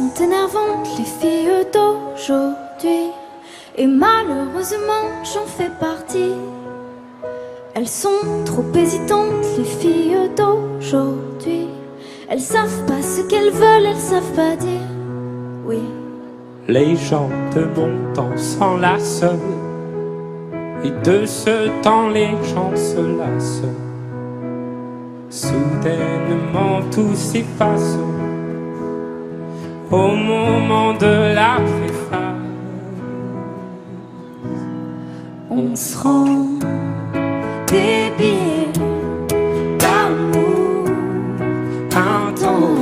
sont énervantes, les filles d'aujourd'hui. Et malheureusement, j'en fais partie. Elles sont trop hésitantes, les filles d'aujourd'hui. Elles savent pas ce qu'elles veulent, elles savent pas dire oui. Les gens de mon temps s'enlacent, et de ce temps les gens se lassent. Soudainement tout s'efface au moment de la préface. On se rend des billets d'amour Un temps,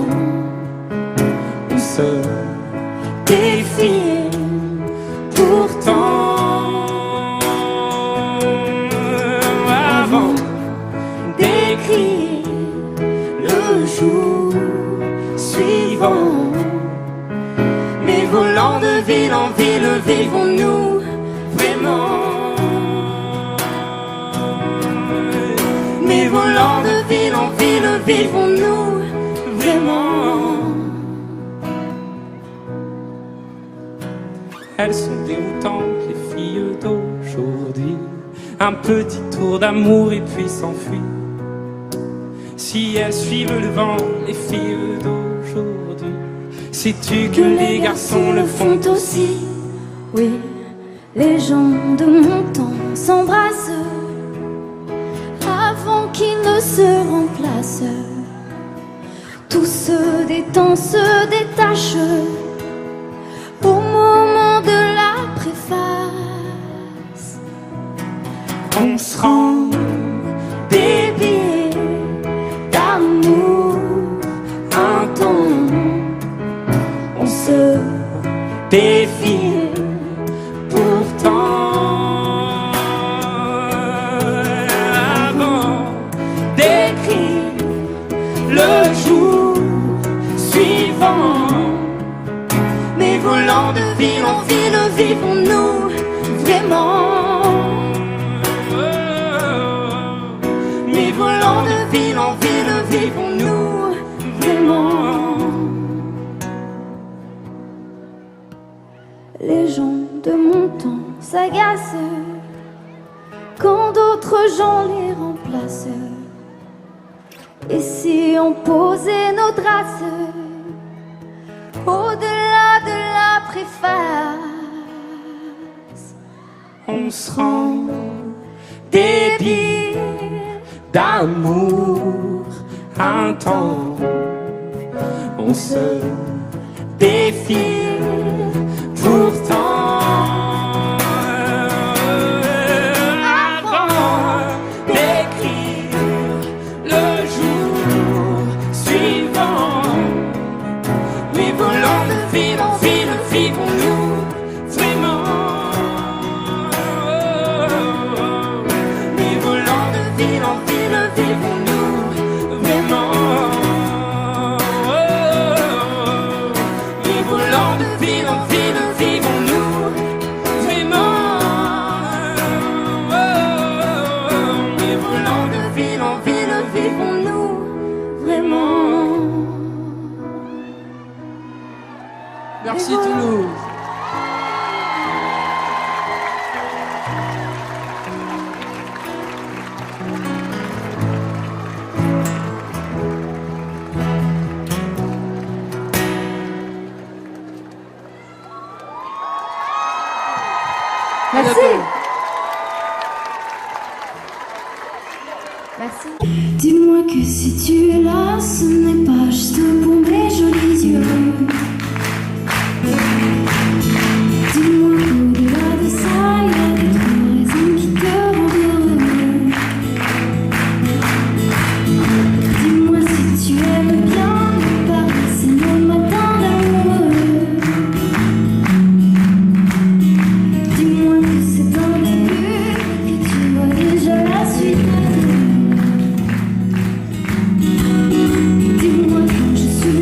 on se défie. pourtant avant D'écrire le jour suivant. mais volant de ville en ville, vivons-nous vraiment? Mais volant de ville en ville, vivons-nous vraiment? Elles sont déroutantes, les filles d'aujourd'hui. Un petit tour d'amour et puis s'enfuir. Si elles suivent le vent, les filles d'aujourd'hui. Sais-tu que les garçons le font aussi? Oui, les gens de mon temps s'embrassent avant qu'ils ne se remplacent. Tout se détend, se détache au moment de la préface. On se rend Des billets d'amour un temps, on se défie pourtant avant d'écrire le jour suivant. Mais volant de ville en ville, vivons-nous vraiment? Mais volant de ville en ville, vivons-nous vraiment? Les gens de mon temps s'agacent quand d'autres gens les remplacent. Et si on posait nos traces au-delà de la préface, On se rend débile d'amour un temps, on se défie pourtant avant d'écrire le jour suivant. Mais volant de ville en ville, vivons-nous vraiment? Mais volant de ville en ville, vivons-nous vraiment? Mais volant de ville en ville, vivons-nous vraiment? Mais volant de ville en ville, vivons-nous vraiment? Merci Toulouse. Merci. Merci. Dis-moi que si tu es là, ce n'est pas juste pour mes jolis yeux. Dis-moi qu'au-delà de ça, il y a d'autres raisons qui te rendent heureux. Dis-moi si tu aimes bien me parler ces nos matins d'amoureux. Dis-moi que c'est un début, que tu vois déjà la suite. Dis-moi quand je suis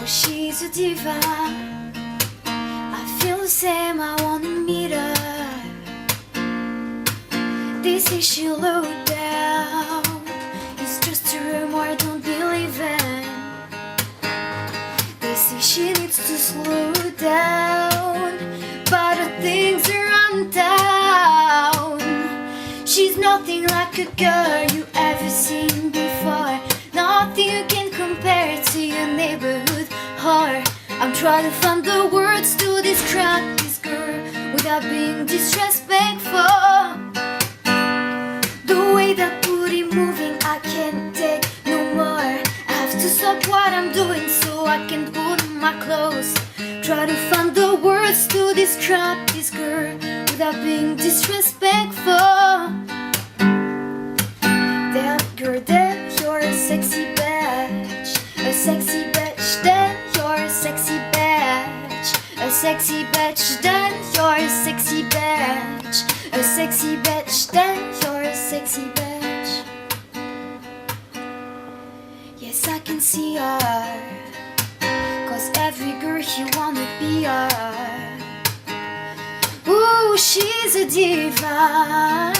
she's a diva. I feel the same, I wanna meet her. They say she'll low down. It's just a rumor, I don't believe in. They say she needs to slow down, but her things are undone. She's nothing like a girl you ever seen before. Nothing you can compare to your neighborhood whore. I'm trying to find the words to describe this girl without being disrespectful. The way that booty moving, I can't take no more. I have to stop what I'm doing so I can put on my clothes. Try to find the words to describe this girl without being disrespectful. Damn girl, damn, you're a sexy bitch. A sexy bitch, damn, you're a sexy bitch. A sexy bitch, damn, you're a sexy bitch. A sexy bitch, damn, you're a sexy bitch. Yes, I can see her, 'cause every girl here wanna be her. Ooh, she's a diva.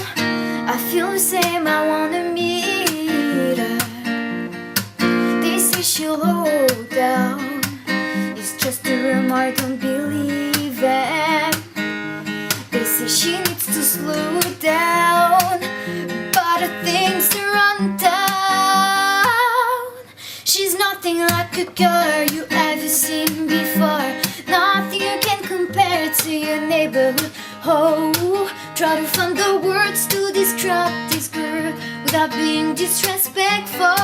I feel the same, I wanna meet her. They say she'll hold down. It's just a rumor, I don't believe it. They say she needs to slow down, but her things are undone. She's nothing like a girl you ever seen before. Nothing you can compare to your neighborhood. Oh, try to find the words to describe this girl without being disrespectful.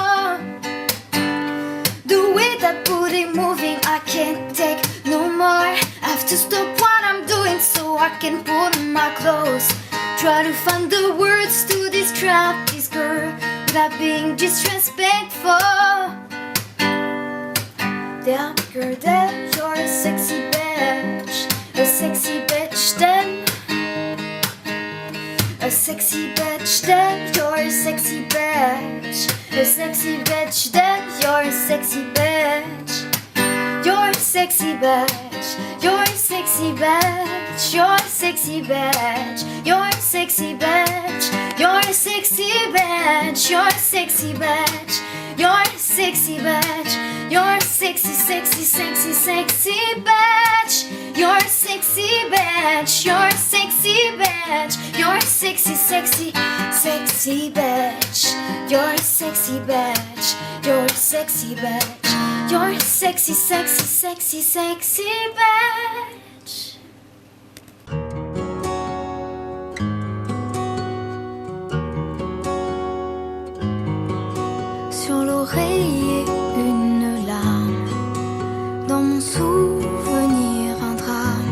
The way that booty moving, I can't take no more. I have to stop what I'm doing so I can put on my clothes. Try to find the words to describe this girl without being disrespectful. Damn girl, damn, you're a sexy bitch. A sexy bitch, damn. A sexy bitch, damn, you're a sexy bitch. A sexy bitch, damn, you're a sexy bitch. You're a sexy bitch. You're a sexy bitch. You're a sexy bitch. You're a sexy bitch. You're a sexy bitch. You're a sexy bitch. You're a sexy bitch. You're a sexy, sexy, sexy, sexy bitch. You're a sexy bitch. You're a sexy bitch. You're a sexy, sexy, sexy bitch. You're a sexy bitch. You're a sexy bitch. You're a sexy, sexy, sexy, sexy bitch. Sur l'oreiller, une larme. Dans mon souvenir, un drame.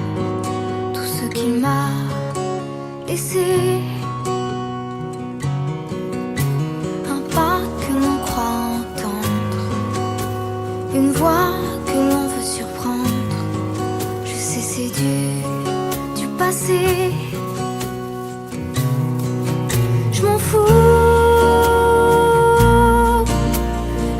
Tout ce qu'il m'a laissé. Un pas que l'on croit entendre. Une voix que l'on veut surprendre. Je sais, c'est du passé. Je m'en fous.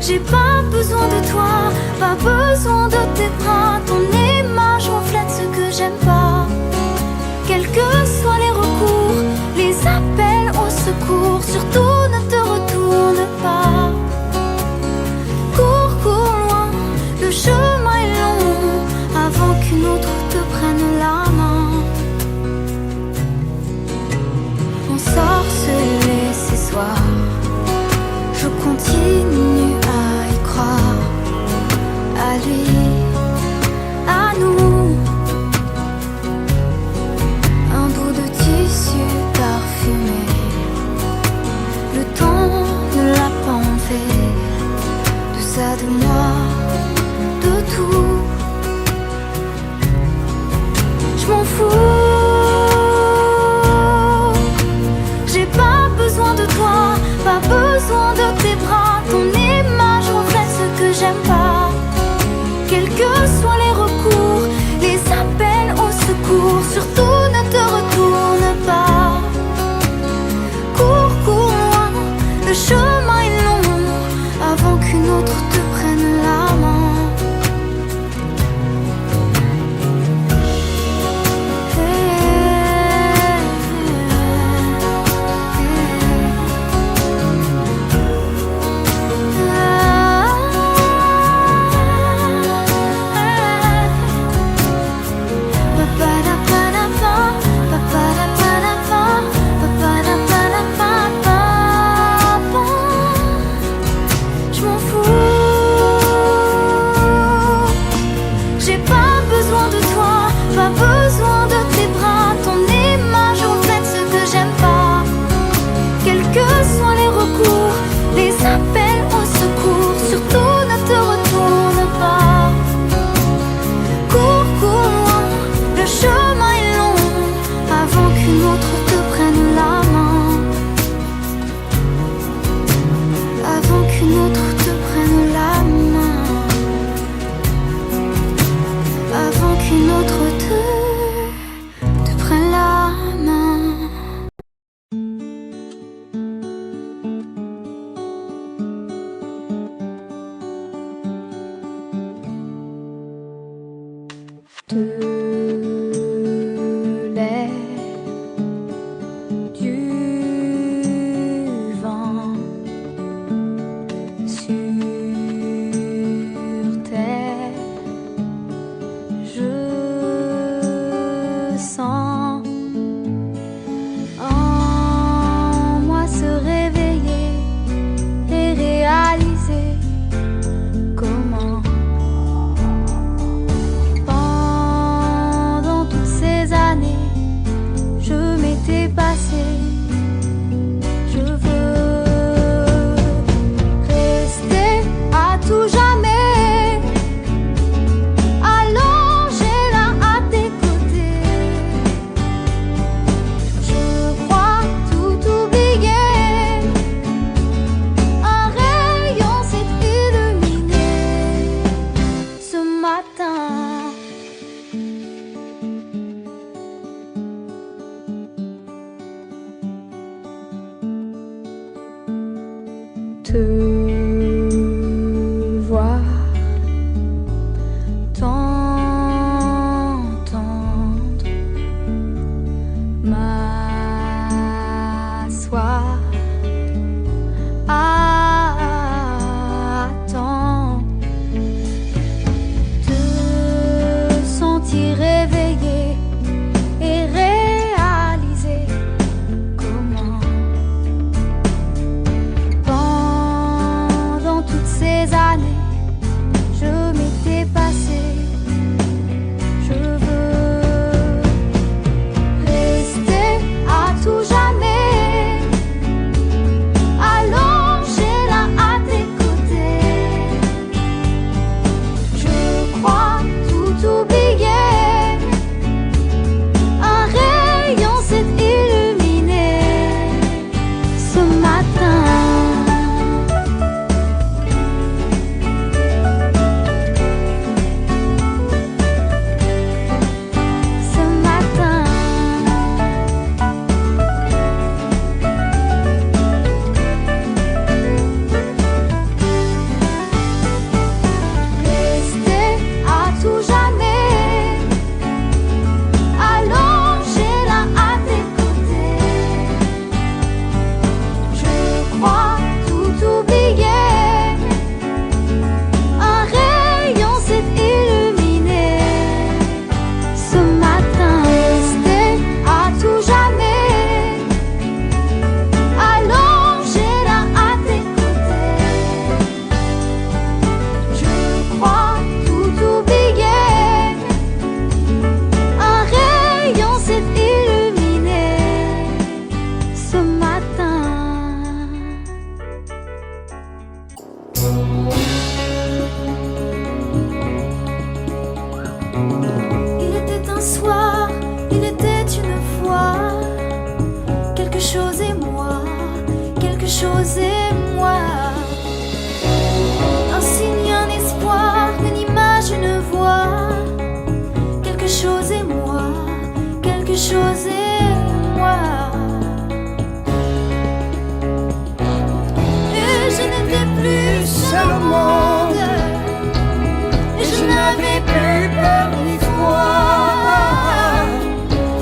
J'ai pas besoin de toi, pas besoin de tes bras. Ton image reflète ce que j'aime pas. Quels que soient les recours, les appels au secours, surtout ne te retourne pas. Cours, cours loin, le chemin est long, avant qu'une autre te prenne la main. Ensorcelé ces soirs, je continue à y croire, à lui, à nous. Un bout de tissu parfumé, le temps ne l'a pas enlevé. De ça, de moi, de tout. Je m'en fous. J'ai pas besoin de toi, pas besoin de tes bras. Ton image reflète ce que j'aime pas. Quels que soient les recours, les appels au secours, surtout ne te retourne pas. Cours, cours loin, le chemin est long, avant qu'une autre te prenne la main. de l'air, du vent sur terre. Je sens en moi se réveiller et réaliser comment pendant toutes ces années je m'étais passée. Je veux rester à tout jamais allongé là à tes côtés. Je crois tout oublier. Un rayon s'est illuminé ce matin. Te voir, t'entendre, m'asseoir, attendre, te sentir réveillé et réaliser comment pendant toutes ces années je m'étais passée. Je veux rester à tout jamais allongé là à tes côtés. Je crois tout oublier. Un rayon s'est illuminé ce matin. Ce matin, rester à tout jamais allongé là à tes côtés. Je crois tout oublier. Un rayon s'est illuminé ce matin. Rester à tout jamais allongé là à tes côtés. Je crois tout oublier. Un rayon s'est illuminé ce matin. Il était un soir, il était une fois, quelque chose et moi, quelque chose et moi. Un signe, un espoir, une image, une voix, quelque chose et moi, quelque chose et moi. Et je n'étais plus seule au monde, et je n'avais plus peur ni froid.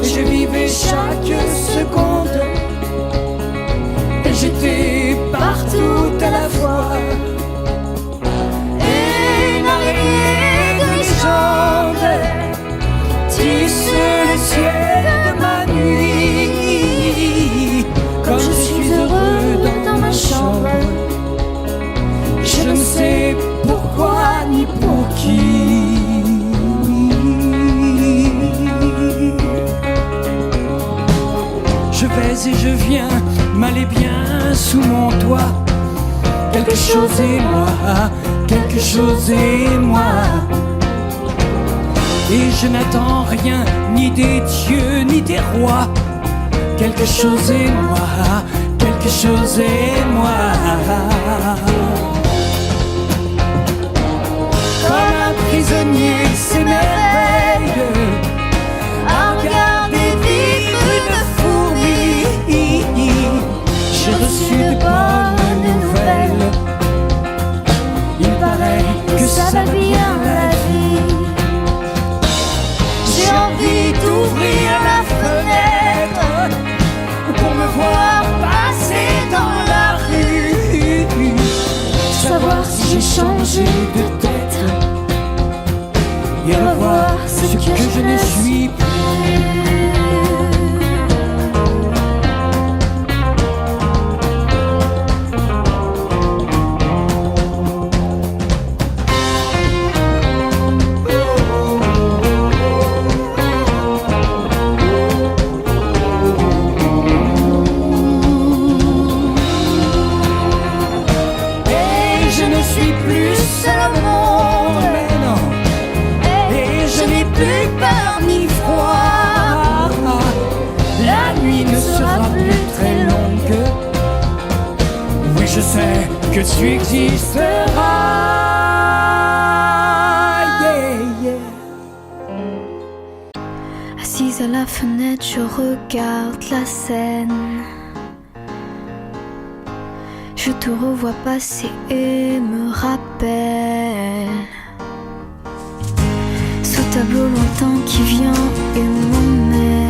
Je vivais chaque seconde et j'étais partout à la fois. Et une araignée de légende tisse le ciel de ma nuit. Comme je suis heureux dans ma chambre, je ne sais pourquoi ni pour qui. Je vais et je viens, mal et bien sous mon toit. Quelque chose et moi, quelque chose et moi. Et je n'attends rien, ni des dieux, ni des rois. Quelque chose et moi, quelque chose et moi. Comme un prisonnier s'émerveille à regarder vivre une fourmi. J'ai reçu de bonnes nouvelles. Il paraît que ça va bien la vie. et revoir ce que je ne suis plus. Je sais que tu existeras. Yeah, yeah. Assise à la fenêtre, je regarde la scène. Je te revois passer et me rappelle ce tableau lointain qui vient et m'emmène.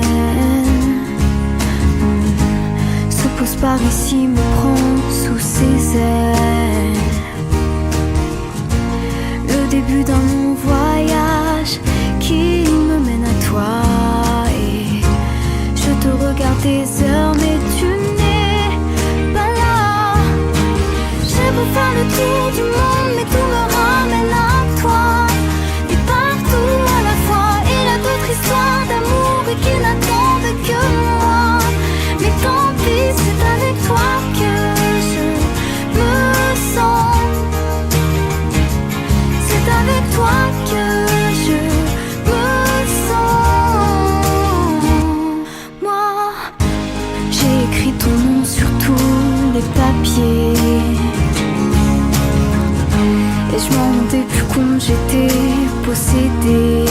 Se pose par ici, me prend sous ses ailes. Le début d'un long voyage qui me mène à toi. Et je te regarde des heures, mais tu n'es pas là. J'ai beau faire le tour du monde, mais tout me ramène à toi. Et partout à la fois, il y a d'autres histoires d'amour et qui n'attendent que moi. Mais tant pis, c'est avec toi que je me sens. C'est avec toi que je me sens. Moi, j'ai écrit ton nom sur tous les papiers. Et je m'en rendais plus compte, j'étais possédée.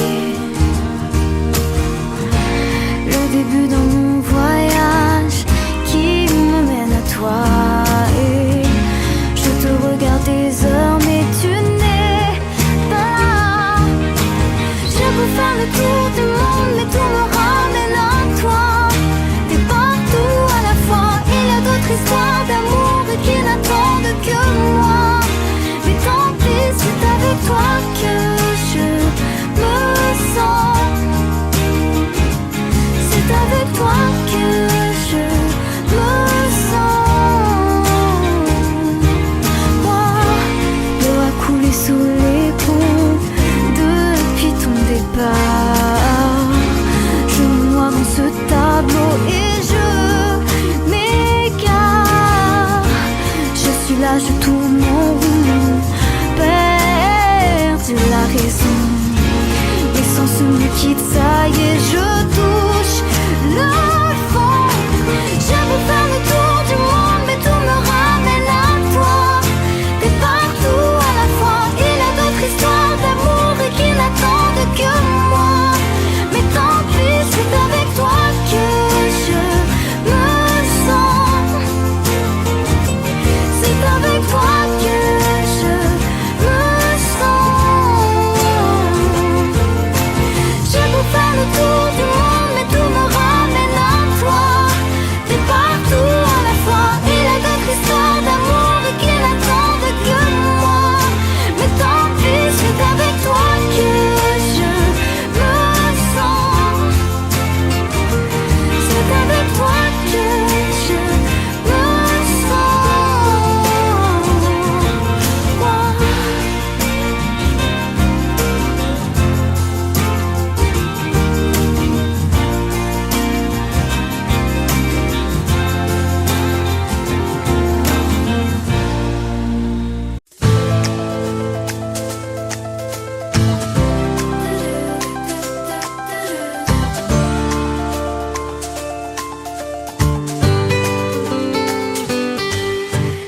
Le début d'un long voyage qui me mène à toi. Et je te regarde des heures, mais tu n'es pas là. J'ai beau faire le tour du monde, mais tout me ramène à toi. Et partout à la fois, il y a d'autres histoires d'amour et qui n'attendent que moi. Mais tant pis, c'est avec toi que je me sens. C'est avec toi que je me sens. Moi, l'eau a coulé sous les ponts depuis ton départ. Je me noie dans ce tableau et je m'égare. Je suis là, je tourne en rond, perdu la raison. Les sens me quittent, ça y est, je touche le fond. J'ai beau faire le tour du monde, mais tout me ramène à toi. T'es partout à la fois, il y a d'autres histoires d'amour et qui n'attendent que moi. Mais tant pis, c'est avec toi que je me sens. C'est avec toi que je me sens. J'ai beau faire le tour du monde, mais tout me ramène à toi. T'es partout à la fois, il y a d'autres histoires d'amour et qui n'attendent que moi. Mais tant pis, c'est avec toi que je me sens. C'est avec toi que je me sens. Moi.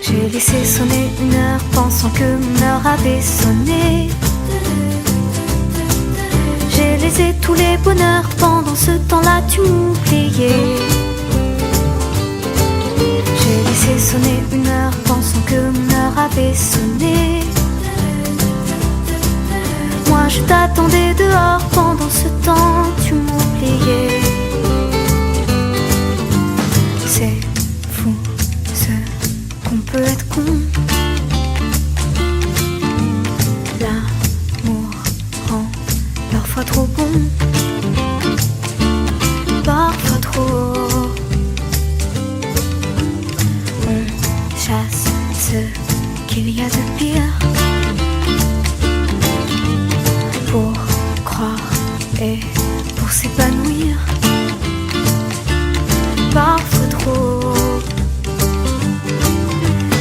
J'ai laissé sonner 1 heure, pensant que mon heure avait sonné. J'ai laissé tous les bonheurs, pendant ce temps-là tu m'oubliais. J'ai laissé sonner 1 heure, pensant que mon heure avait sonné. Moi je t'attendais dehors, pendant ce temps tu m'oubliais. C'est fou ce qu'on peut être con. L'amour rend parfois trop bon, parfois trop. On chasse ce qu'il y a de pire pour croire et pour s'épanouir, parfois trop.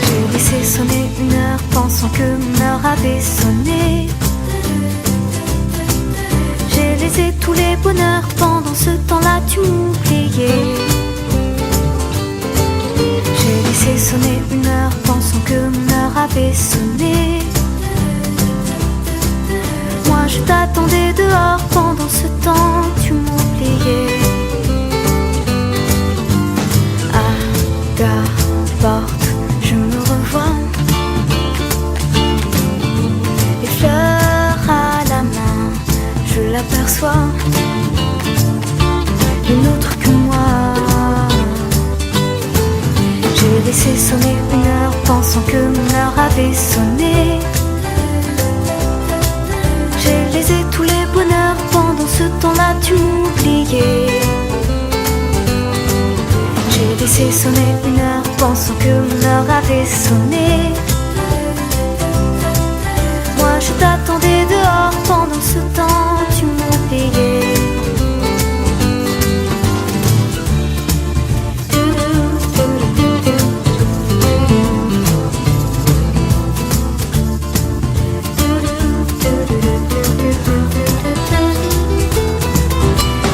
J'ai laissé sonner 1 heure pensant que mon heure avait sonné. J'ai laissé tous les bonheurs pendant ce temps-là, tu m'oubliais. J'ai laissé sonner 1 heure pensant que mon heure avait sonné. Moi je t'attendais dehors pendant ce temps, tu m'oubliais. À ta porte je me revois, les fleurs à la main, je l'aperçois, une autre que moi. J'ai laissé sonner 1 heure pensant que mon heure avait sonné. J'ai laissé tous les bonheurs pendant ce temps-là, tu m'oubliais. J'ai laissé sonner 1 heure pensant que mon heure avait sonné. Moi je t'attendais dehors pendant ce temps, tu m'oubliais.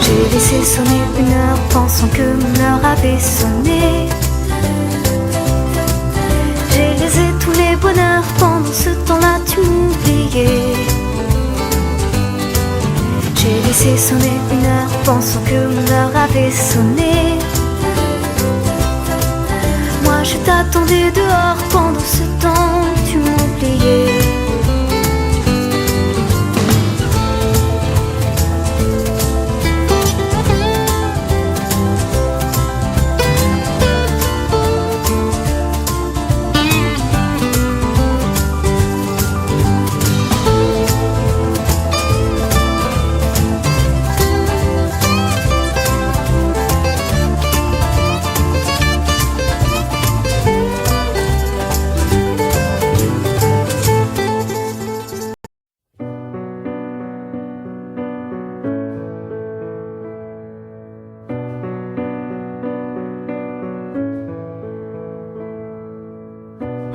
J'ai laissé sonner 1 heure pensant que mon heure avait sonné. J'ai laissé tous les bonheurs pendant ce temps-là, tu m'oubliais. J'ai laissé sonner 1 heure pensant que mon heure avait sonné. Moi je t'attendais dehors pendant ce temps, tu m'oubliais.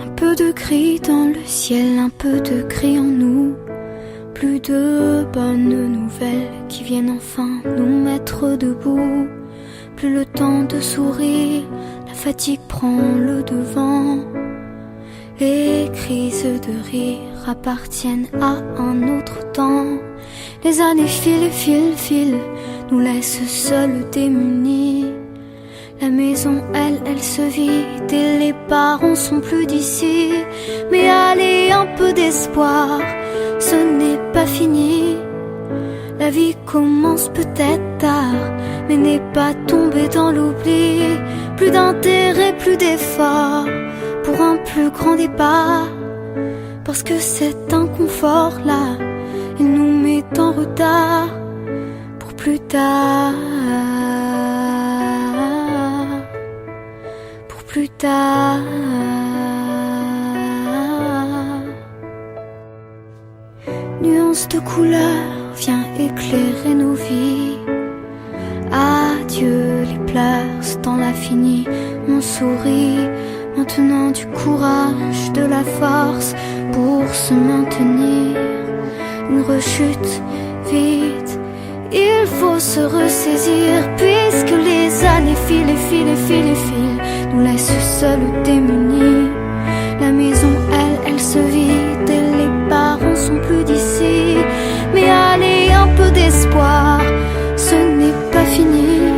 Un peu de gris dans le ciel, un peu de gris en nous. Plus de bonnes nouvelles qui viennent enfin nous mettre debout. Plus le temps de sourire, la fatigue prend le devant. Les crises de rire appartiennent à un autre temps. Les années filent, filent, filent, nous laissent seuls démunis. La maison, elle se vide et les parents sont plus d'ici. Mais allez, un peu d'espoir, ce n'est pas fini. La vie commence peut-être tard, mais n'est pas tombée dans l'oubli. Plus d'intérêt, plus d'effort, pour un plus grand départ. Parce que cet inconfort-là, il nous met en retard pour plus tard. Plus tard. Nuance de couleur vient éclairer nos vies. Adieu les pleurs, ce temps-là fini. On sourit maintenant, du courage, de la force pour se maintenir. Une rechute vite, il faut se ressaisir, puisque les années filent et filent et filent et filent, nous laisse seuls démunis. La maison, elle se vide et les parents sont plus d'ici. Mais allez, un peu d'espoir, ce n'est pas fini.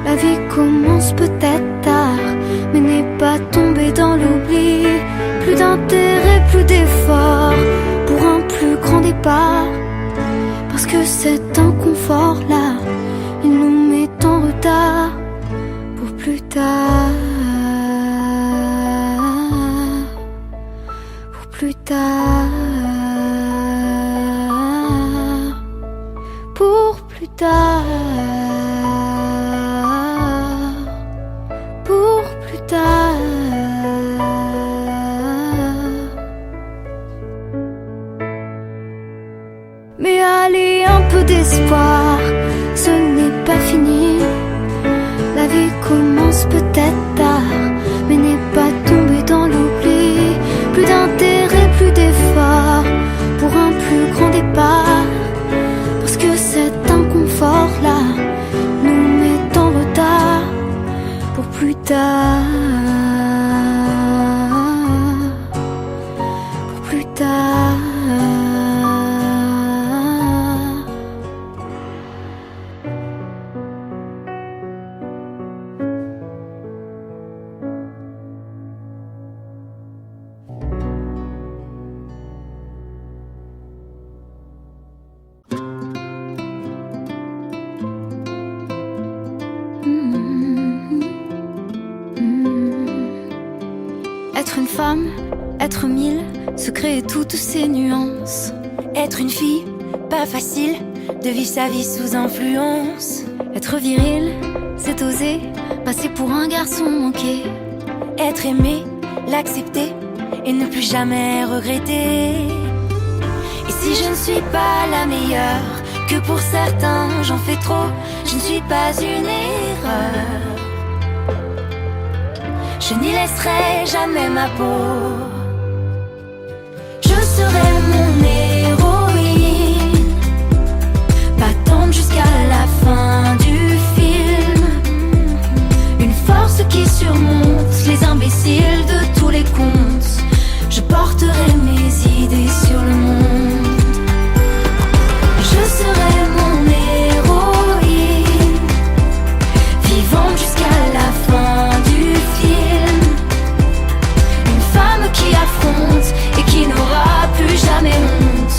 La vie commence peut-être tard, mais n'est pas tombée dans l'oubli. Plus d'intérêt, plus d'effort, pour un plus grand départ. Parce que cet inconfort-là, il nous met en retard pour plus tard. Pour plus tard. tard, pour plus tard. Mais allez, un peu d'espoir, ce n'est pas fini. La vie commence peut-être tard, mais n'est pas tombée dans l'oubli. Plus d'intérêt, plus d'effort, pour un plus grand départ. Parce que cet inconfort-là nous met en retard, pour plus tard, pour plus tard. Être une femme, être mille, se créer toutes ces nuances. Être une fille, pas facile, de vivre sa vie sous influence. Être viril, c'est oser, passer pour un garçon manqué. Être aimé, l'accepter, et ne plus jamais regretter. Et si je ne suis pas la meilleure, que pour certains j'en fais trop, je ne suis pas une erreur. Je n'y laisserai jamais ma peau. Je serai mon héroïne, battante jusqu'à la fin du film. Une force qui surmonte les imbéciles de tous les contes. Je porterai mes idées sur le monde. Je serai mon héroïne, vivante jusqu'à la fin du film. Une femme qui affronte et qui n'aura plus jamais honte.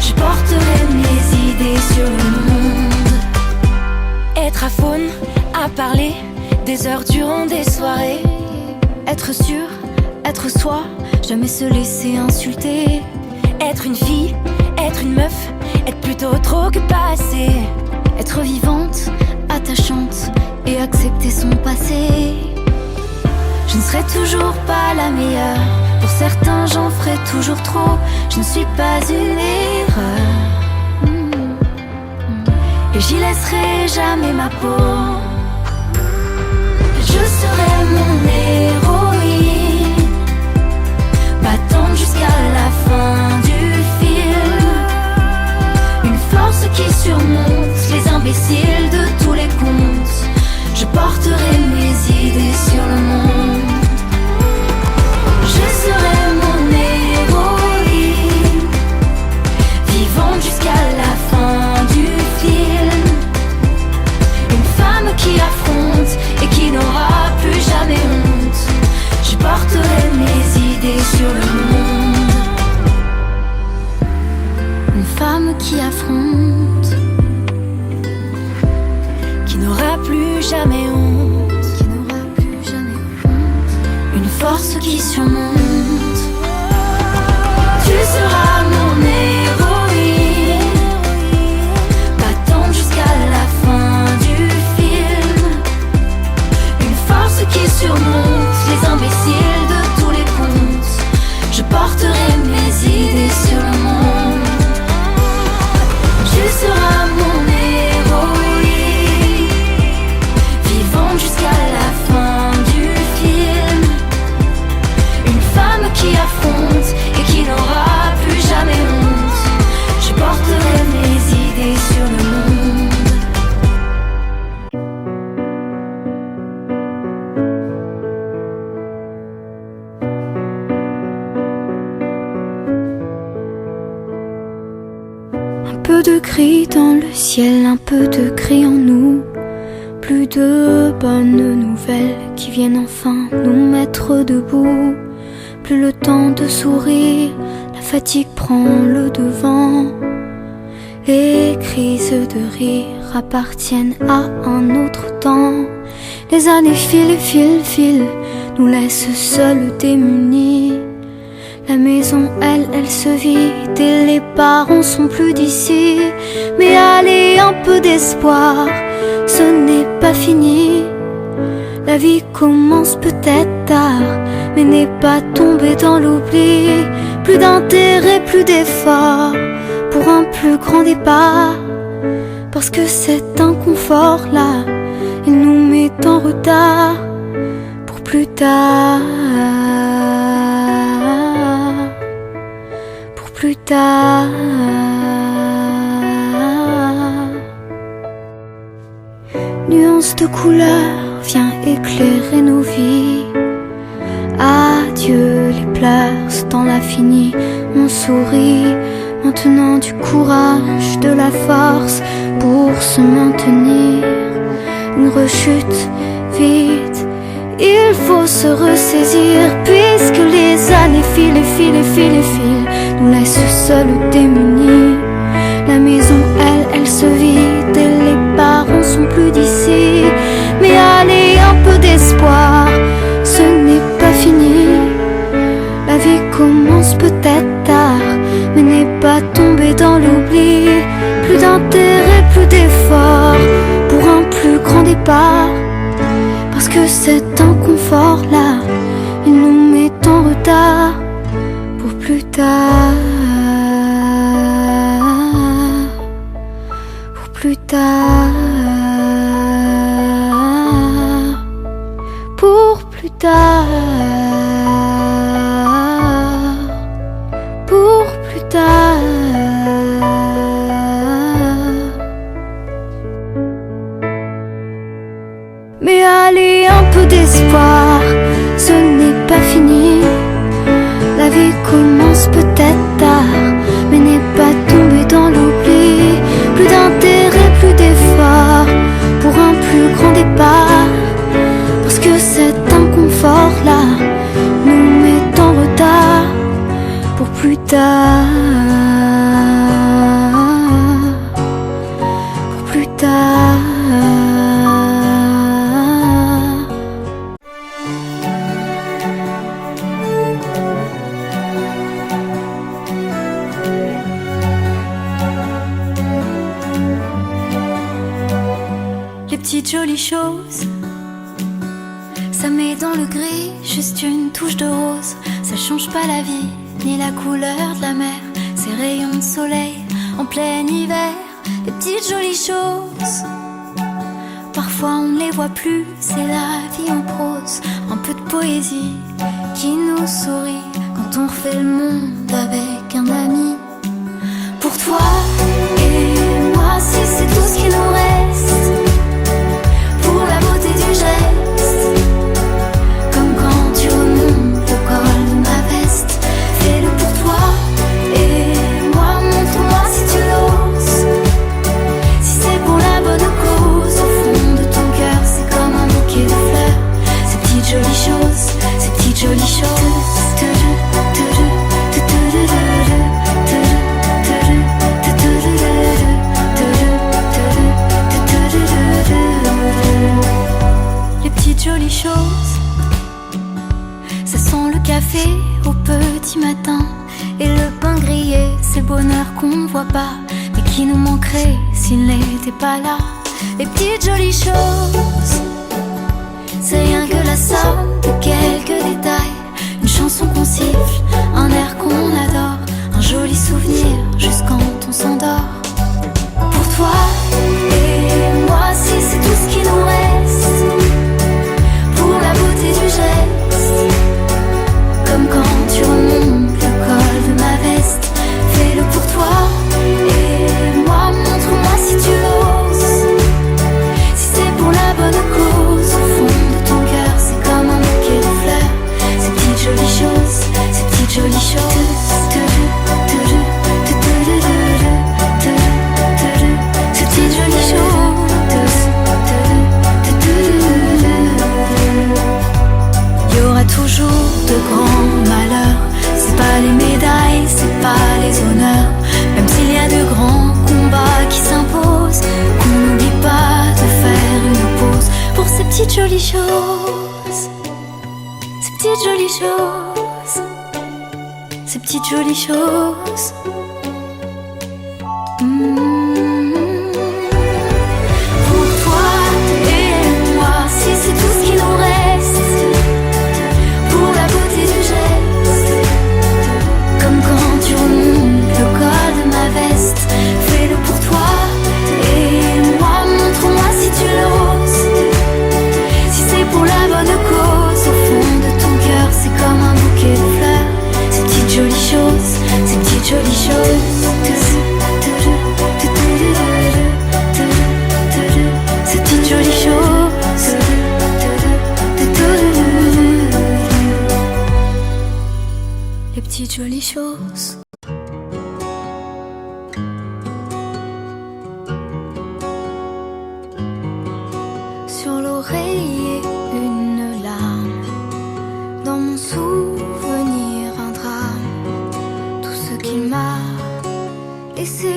Je porterai mes idées sur le monde. Être à faune, à parler, des heures durant des soirées. Être sûr, être soi, jamais se laisser insulter. Être une fille, être une meuf, être plutôt trop que pas assez. Être vivante, attachante et accepter son passé. Je ne serai toujours pas la meilleure, pour certains j'en ferai toujours trop. Je ne suis pas une erreur, et j'y laisserai jamais ma peau. Je serai mon héroïne, battante jusqu'à la fin du film. Une force qui surmonte les imbéciles de tous les contes. Je porterai mes idées sur le monde. Je serai mon héroïne, vivante jusqu'à la fin du film. Une femme qui affronte et qui n'aura plus jamais honte. Je porterai mes idées sur le monde. Une femme qui affronte, Qui n'aura plus jamais honte. qui n'aura plus jamais honte. Une force qui surmonte. Tu seras mon héroïne, battante jusqu'à la fin du film. Une force qui surmonte les imbéciles de tous les contes. Je porterai mes idées sur le monde. Tu seras mon héroïne, vivante jusqu'à la fin du film. Une femme qui affronte et qui n'aura plus jamais honte. Je porterai mes idées sur le monde. Un peu de gris dans le ciel, un peu de gris en nous. Plus de bonnes nouvelles qui viennent enfin nous mettre debout. Plus le temps de sourire, la fatigue prend le devant. Les crises de rire appartiennent à un autre temps. Les années filent et filent, nous laissent seuls démunis. La maison, elle se vide et les parents sont plus d'ici. Mais allez, un peu d'espoir, ce n'est pas fini. La vie commence peut-être tard, mais n'est pas tombée dans l'oubli. Plus d'intérêt, plus d'effort pour un plus grand départ. Parce que cet inconfort-là, il nous met en retard pour plus tard. Pour plus tard. Nuance de couleur vient éclairer nos vies. Adieu les pleurs, ce temps-là fini. On sourit maintenant du courage, de la force pour se maintenir. Une rechute vite, il faut se ressaisir, puisque les années filent et filent et filent et filent, nous laissent seuls démunis. La maison, elle se vide et les parents sont plus d'ici. Mais allez, un peu d'espoir, ce n'est pas fini. La vie commence peut-être tard, mais n'est pas tombée dans l'oubli. Plus d'intérêt, plus d'effort pour un plus grand départ. Parce que cet inconfort-là, il nous met en retard pour plus tard. Pour plus tard. Pour plus tard. Pour plus tard. Mais allez, un peu d'espoir, ce n'est pas fini. La vie commence peut-être tard, mais n'est pas tombée dans l'oubli. Plus d'intérêt, plus d'effort pour un plus grand départ. Parce que cet inconfort-là nous met en retard pour plus tard. Pour plus tard. Les petites jolies choses, ça met dans le gris juste une touche de rose. Ça change pas la vie, ni la couleur de la mer. Ces rayons de soleil en plein hiver. Les petites jolies choses, parfois on ne les voit plus. C'est la vie en prose, un peu de poésie qui nous sourit quand on refait le monde avec un ami. Pour toi et moi, si c'est tout ce qui nous reste, pour la beauté du geste, comme quand tu remontes le col de ma veste. Fais-le pour toi et moi, montre-moi si tu l'oses. Si c'est pour la bonne cause, au fond de ton cœur, c'est comme un bouquet de fleurs. Ces petites jolies choses, ces petites jolies choses. Les petites jolies choses, ça sent le café au petit matin et le pain grillé, c'est le bonheur qu'on ne voit pas, mais qui nous manquerait s'il n'était pas là. Les petites jolies choses, c'est rien que la somme de quelques détails. Une chanson qu'on siffle, un air qu'on adore, un joli souvenir juste quand on s'endort. Pour toi et moi, si c'est tout ce qui nous reste, pour la beauté du geste, comme quand tu remontes le col de ma veste. Fais-le pour toi et moi, montre-moi si tu l'oses. Si c'est pour la bonne cause, au fond de ton cœur, c'est comme un bouquet de fleurs. Ces petites jolies choses, ces petites jolies choses. Ces petites jolies choses. Il y aura toujours de grands malheurs. C'est pas les médailles, c'est pas les honneurs. Même s'il y a de grands combats qui s'imposent, qu'on n'oublie pas. petites jolies choses, ces petites jolies choses. petites jolies choses. Pour toi et moi, si c'est tout ce qui nous reste, pour la beauté du geste, comme quand tu remontes le col de ma veste, fais-le pour toi et moi, montre-moi si tu l'oses. Si c'est pour la bonne cause, au fond de ton cœur, c'est comme un bouquet de fleurs. Ces petites jolies choses, ces petites jolies choses. Ces petites jolies choses. Les petites jolies choses. Sur l'oreiller une larme, dans mon souvenir un drame, tout ce qu'il m'a laissé.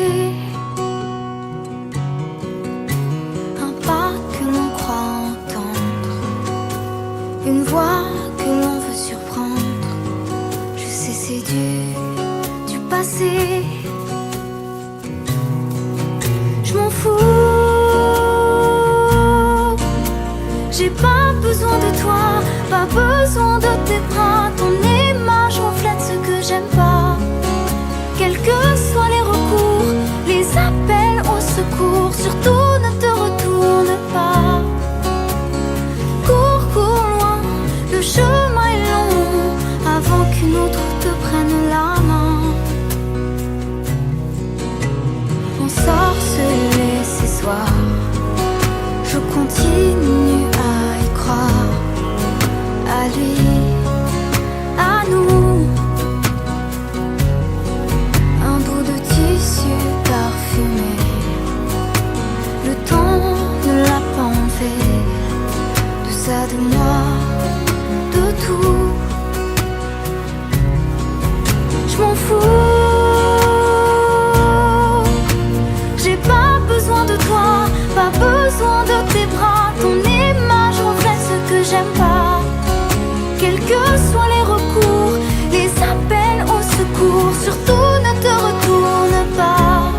Un pas que l'on croit entendre, une voix que l'on veut surprendre. Je sais c'est du passé. Je m'en fous. J'ai pas besoin de toi, pas besoin de tes bras. Ton image reflète ce que j'aime pas. Quels que soient les recours, les appels au secours, surtout ne te retourne pas. Cours, cours loin, le chemin est long, avant qu'une autre te prenne la main. Ensorcelé ces soirs, je continue à y croire, à lui, à nous. Un bout de tissu parfumé, le temps ne l'a pas enlevé. De ça, de moi, de tout. Je m'en fous. J'ai pas besoin de toi, pas besoin de tes bras. Ton image reflète ce que j'aime pas. Quels que soient les recours, les appels au secours, surtout ne te retourne pas.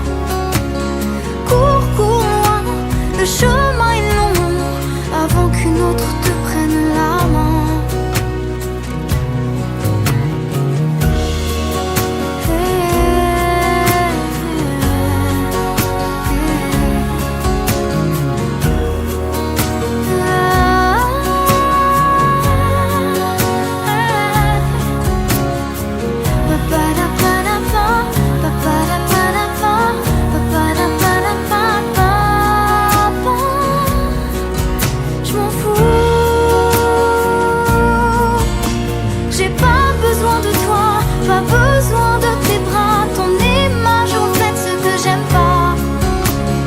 Cours, cours loin, le chemin est long, avant qu'une autre te prenne la main. Je m'en fous. J'ai pas besoin de toi, pas besoin de tes bras. Ton image reflète ce que j'aime pas.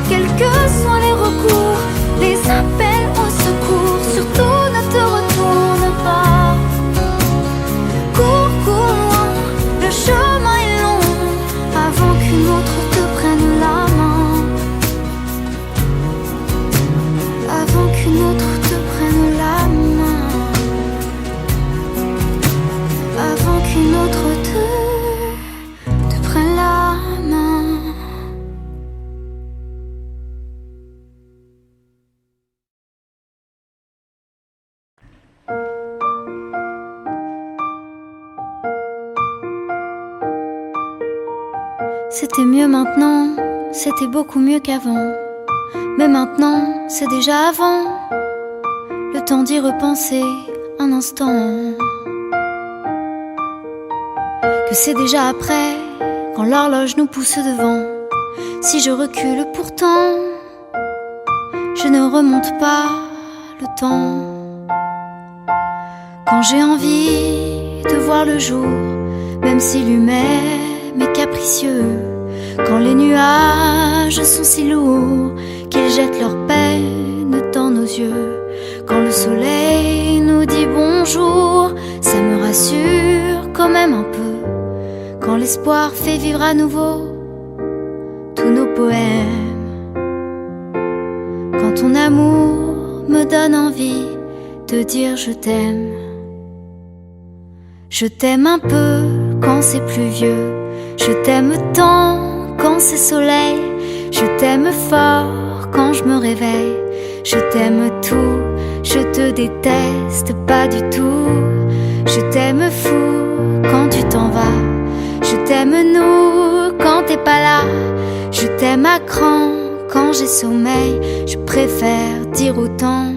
Quels que soient les recours, les appels au secours, surtout ne te retourne pas. Cours, cours loin, le chemin est long, avant qu'une autre te prenne la main. Avant qu'une autre te prenne la main. Avant qu'une autre te prenne la main. C'était mieux maintenant, c'était beaucoup mieux qu'avant. Mais maintenant, c'est déjà avant. Le temps d'y repenser un instant. Que c'est déjà après, quand l'horloge nous pousse devant. Si je recule pourtant, je ne remonte pas le temps. Quand j'ai envie de voir le jour, même si lui-même est capricieux. Quand les nuages sont si lourds qu'ils jettent leur peine dans nos yeux. Quand le soleil nous dit bonjour, ça me rassure quand même un peu. Quand l'espoir fait vivre à nouveau tous nos poèmes. Quand ton amour me donne envie de dire je t'aime. Je t'aime un peu quand c'est pluvieux. Je t'aime tant quand c'est soleil. Je t'aime fort quand je me réveille. Je t'aime tout, je te déteste pas du tout. Je t'aime fou quand tu t'en vas. Je t'aime nous quand t'es pas là. Je t'aime à cran quand j'ai sommeil. Je préfère dire au temps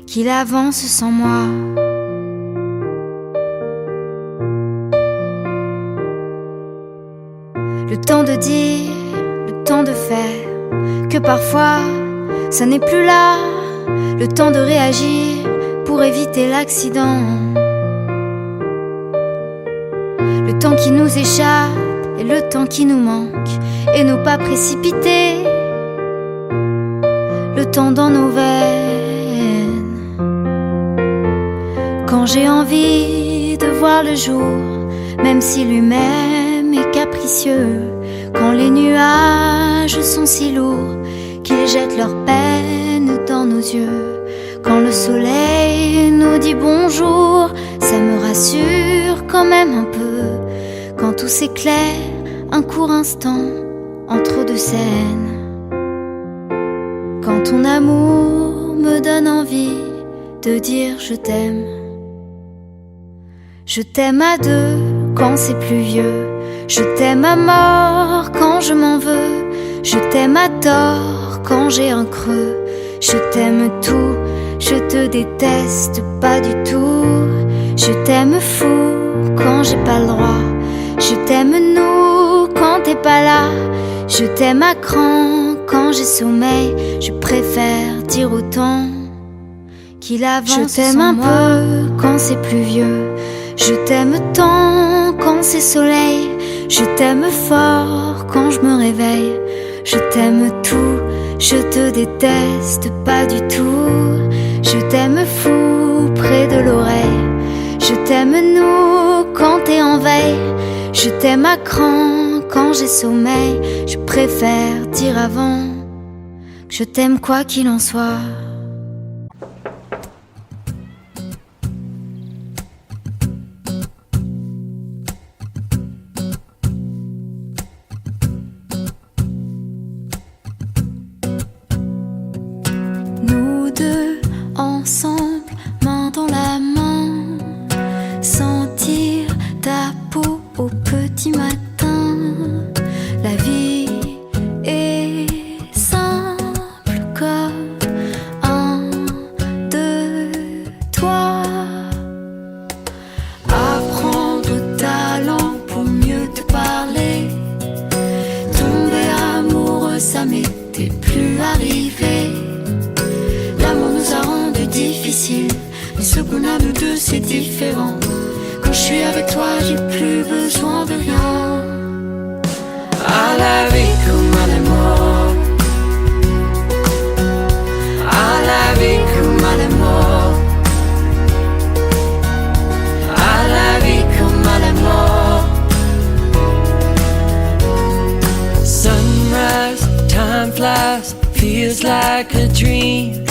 qu'il avance sans moi. Le temps de dire, le temps de faire, que parfois ça n'est plus là. Le temps de réagir pour éviter l'accident. Le temps qui nous échappe et le temps qui nous manque, et ne pas précipiter le temps dans nos veines. Quand j'ai envie de voir le jour, même si lui-même est capricieux, quand les nuages sont si lourds qu'ils jettent leur peine dans nos yeux, quand le soleil nous dit bonjour, ça me rassure quand même un peu. Quand tout s'éclaire, un court instant entre deux scènes. Quand ton amour me donne envie de dire je t'aime. Je t'aime à deux quand c'est pluvieux. Je t'aime à mort quand je m'en veux. Je t'aime à tort quand j'ai un creux. Je t'aime tout, je te déteste pas du tout. Je t'aime fou quand j'ai pas le droit. Je t'aime nous quand t'es pas là. Je t'aime à cran quand j'ai sommeil. Je préfère dire autant qu'il avance. Je t'aime un peu quand c'est pluvieux. Je t'aime tant quand c'est soleil. Je t'aime fort quand je me réveille. Je t'aime tout, je te déteste pas du tout. Je t'aime fou près de l'oreille. Je t'aime nous quand t'es en veille. Je t'aime à cran quand j'ai sommeil. Je préfère dire avant que je t'aime quoi qu'il en soit. Nous deux ensemble, main dans la main, sentir ta peau au petit matin. La vie est simple comme un, deux, toi. Apprendre ta langue pour mieux te parler. Tomber amoureux, ça m'était plus arrivé. L'amour nous a rendu difficile, mais ce qu'on a nous deux c'est différent. Quand je suis avec toi, j'ai plus besoin de rien. À la vie comme à la mort. À la vie comme à la mort. À la vie comme à la mort. Sunrise, time flies, feels like a dream.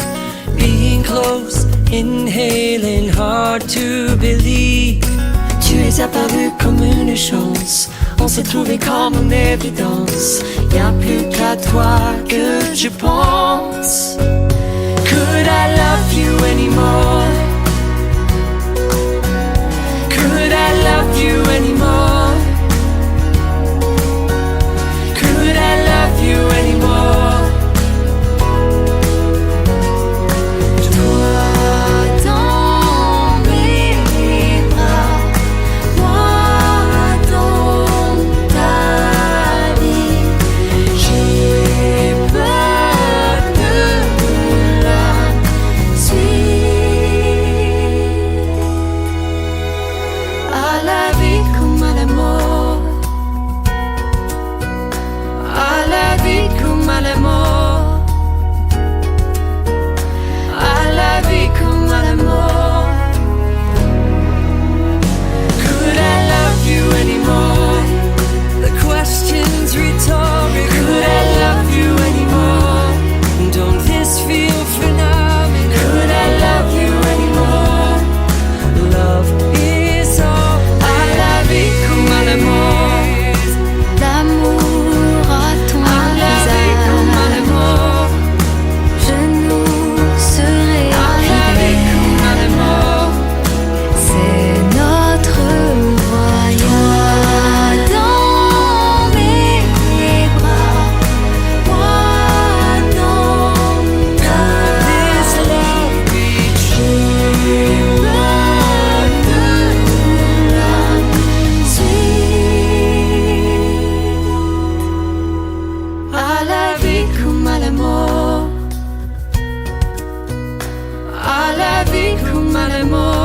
Being close, inhaling, hard to believe. Tu es apparu comme une chance, on s'est trouvé comme une évidence. Y'a plus qu'à toi que je pense. Could I love you anymore? Could I love you anymore? Could I love you anymore? serai mort.